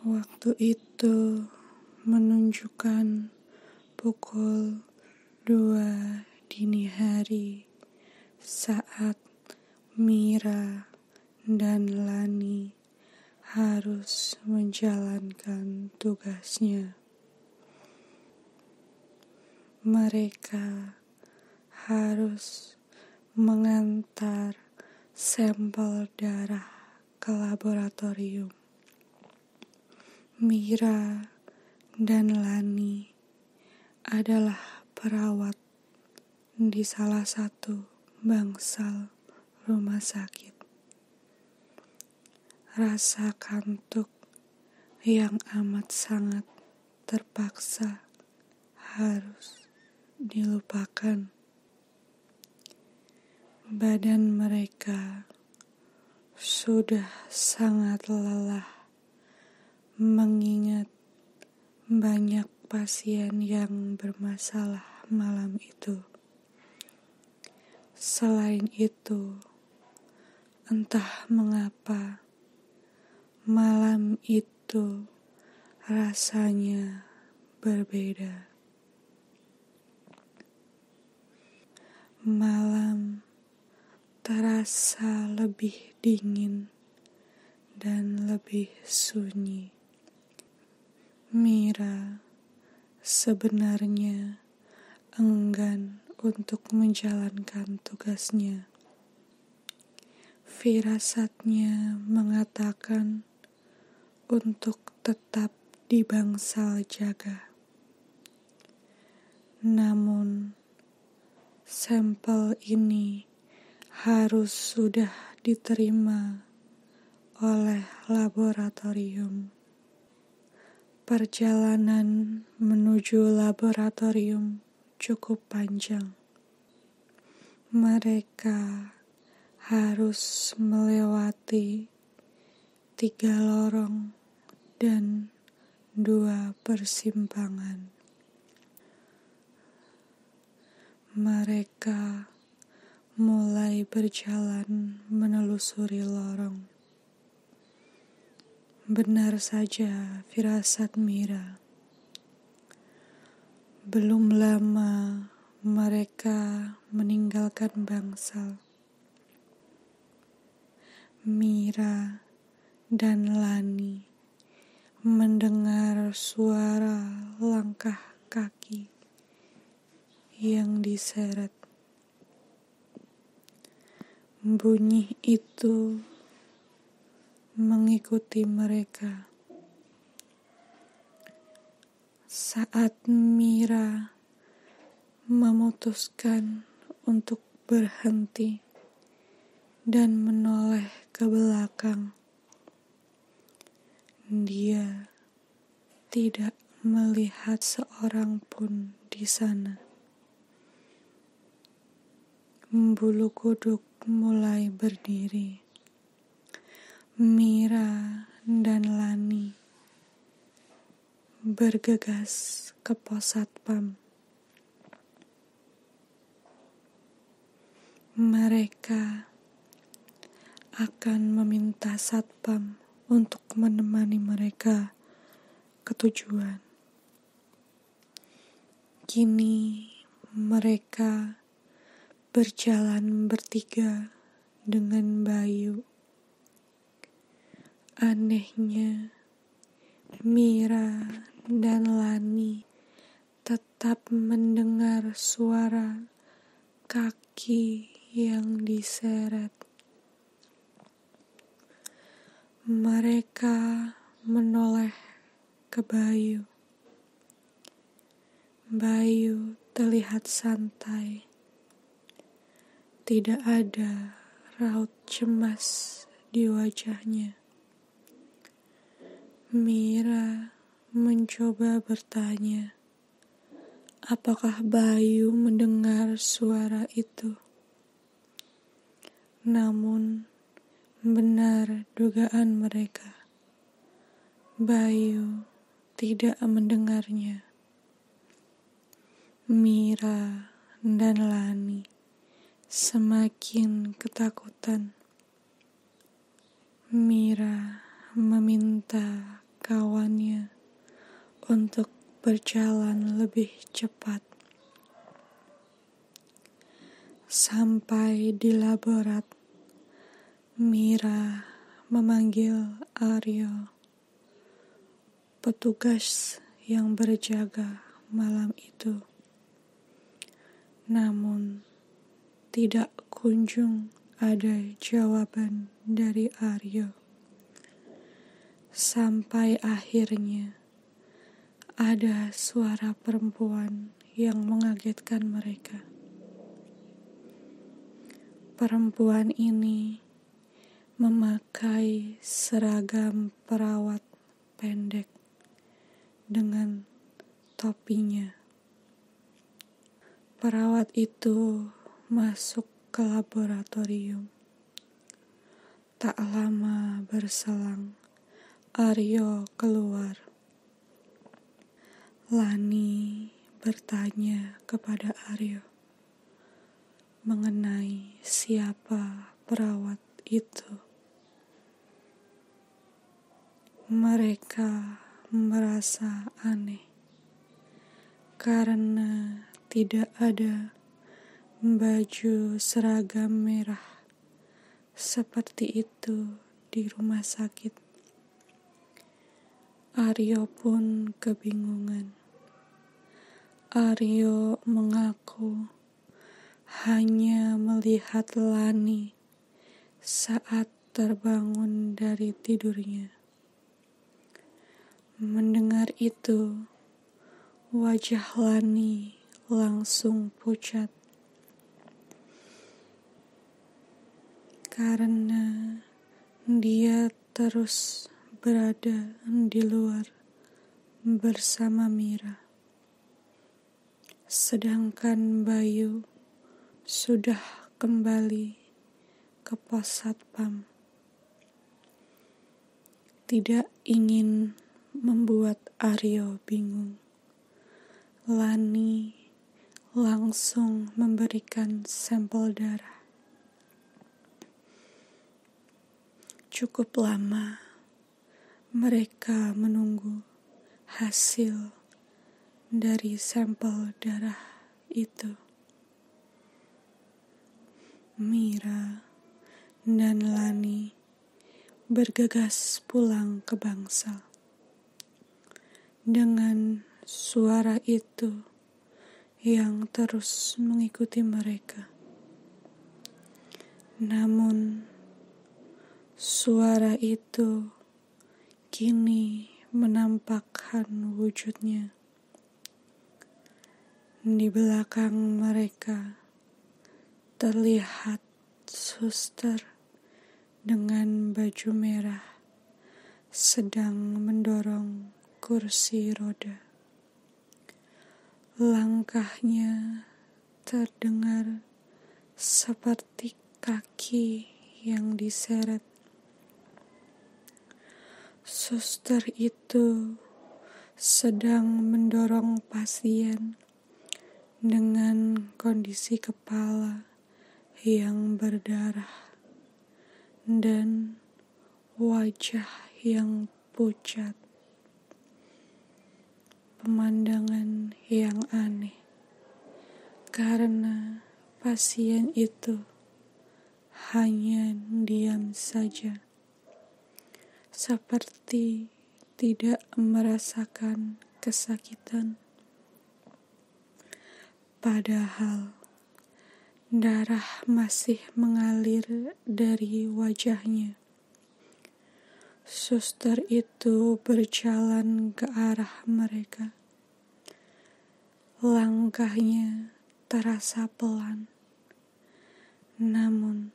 Waktu itu menunjukkan pukul 2 dini hari saat Mira dan Lani harus menjalankan tugasnya. Mereka harus mengantar sampel darah ke laboratorium. Mira dan Lani adalah perawat di salah satu bangsal rumah sakit. Rasa kantuk yang amat sangat terpaksa harus dilupakan. Badan mereka sudah sangat lelah mengingat banyak pasien yang bermasalah malam itu. Selain itu, entah mengapa malam itu rasanya berbeda. Malam terasa lebih dingin dan lebih sunyi. Mira sebenarnya enggan untuk menjalankan tugasnya. Firasatnya mengatakan untuk tetap di bangsal jaga. Namun, sampel ini harus sudah diterima oleh laboratorium. Perjalanan menuju laboratorium cukup panjang. Mereka harus melewati 3 lorong dan 2 persimpangan. Mereka mulai berjalan menelusuri lorong. Benar saja firasat Mira. Belum lama mereka meninggalkan bangsal. Mira dan Lani mendengar suara langkah kaki yang diseret. Bunyi itu mengikuti mereka. Saat Mira memutuskan untuk berhenti dan menoleh ke belakang, dia tidak melihat seorang pun di sana. Bulu kuduk mulai berdiri. Mira dan Lani bergegas ke pos satpam. Mereka akan meminta satpam untuk menemani mereka ke tujuan. Kini mereka berjalan bertiga dengan Bayu. Anehnya, Mira dan Lani tetap mendengar suara kaki yang diseret. Mereka menoleh ke Bayu. Bayu terlihat santai. Tidak ada raut cemas di wajahnya. Mira mencoba bertanya, apakah Bayu mendengar suara itu? Namun, benar dugaan mereka. Bayu tidak mendengarnya. Mira dan Lani semakin ketakutan. Mira meminta kawan berjalan lebih cepat. Sampai di laborat, Mira memanggil Aryo, petugas yang berjaga malam itu. Namun, tidak kunjung ada jawaban dari Aryo. Sampai akhirnya ada suara perempuan yang mengagetkan mereka. Perempuan ini memakai seragam perawat pendek dengan topinya. Perawat itu masuk ke laboratorium. Tak lama berselang, Aryo keluar. Lani bertanya kepada Aryo mengenai siapa perawat itu. Mereka merasa aneh karena tidak ada baju seragam merah seperti itu di rumah sakit. Aryo pun kebingungan. Aryo mengaku hanya melihat Lani saat terbangun dari tidurnya. Mendengar itu, wajah Lani langsung pucat karena dia terus berada di luar bersama Mira. Sedangkan Bayu sudah kembali ke pos satpam. Tidak ingin membuat Aryo bingung, Lani langsung memberikan sampel darah. Cukup lama mereka menunggu hasil dari sampel darah itu. Mira dan Lani bergegas pulang ke Bangsal. Dengan suara itu yang terus mengikuti mereka. Namun, suara itu kini menampakkan wujudnya. Di belakang mereka terlihat suster dengan baju merah sedang mendorong kursi roda. Langkahnya terdengar seperti kaki yang diseret. Suster itu sedang mendorong pasien dengan kondisi kepala yang berdarah dan wajah yang pucat. Pemandangan yang aneh karena pasien itu hanya diam saja, seperti tidak merasakan kesakitan. Padahal darah masih mengalir dari wajahnya. Suster itu berjalan ke arah mereka. Langkahnya terasa pelan. Namun,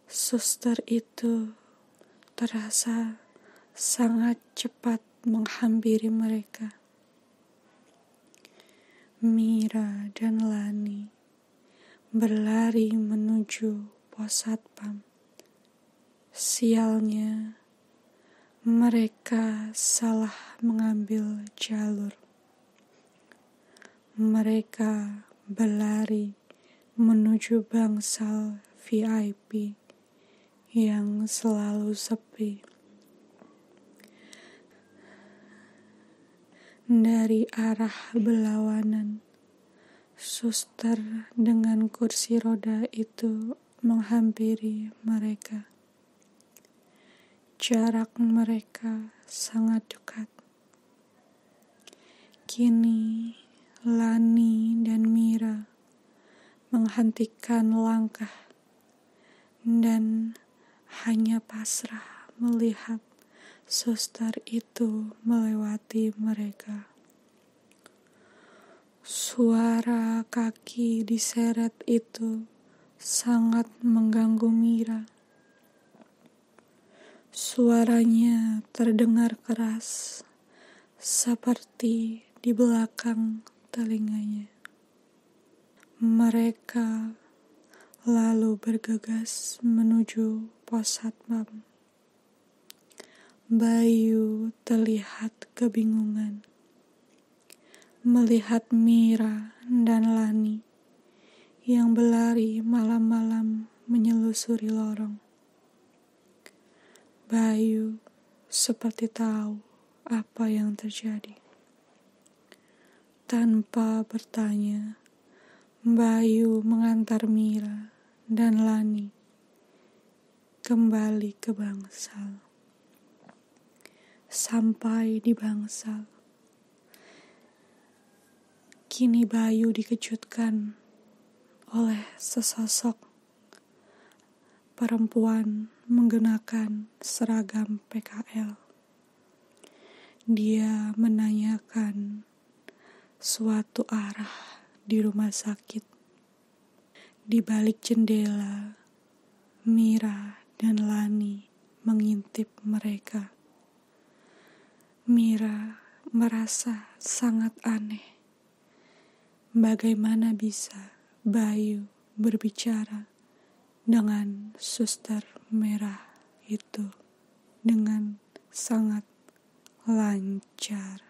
suster itu terasa sangat cepat menghampiri mereka. Mira dan Lani berlari menuju pos satpam. Sialnya, mereka salah mengambil jalur. Mereka berlari menuju Bangsal VIP yang selalu sepi. Dari arah berlawanan, suster dengan kursi roda itu menghampiri mereka. Jarak mereka sangat dekat. Kini, Lani dan Mira menghentikan langkah dan hanya pasrah melihat suster itu melewati mereka. Suara kaki diseret itu sangat mengganggu Mira. Suaranya terdengar keras, seperti di belakang telinganya. Mereka lalu bergegas menuju pos satpam. Bayu terlihat kebingungan melihat Mira dan Lani yang berlari malam-malam menyelusuri lorong. Bayu seperti tahu apa yang terjadi. Tanpa bertanya, Bayu mengantar Mira dan Lani kembali ke bangsal. Sampai di bangsal, kini Bayu dikejutkan oleh sesosok perempuan menggunakan seragam PKL. Dia menanyakan suatu arah di rumah sakit. Di balik jendela, Mira dan Lani mengintip mereka. Mira merasa sangat aneh. Bagaimana bisa Bayu berbicara dengan suster merah itu dengan sangat lancar?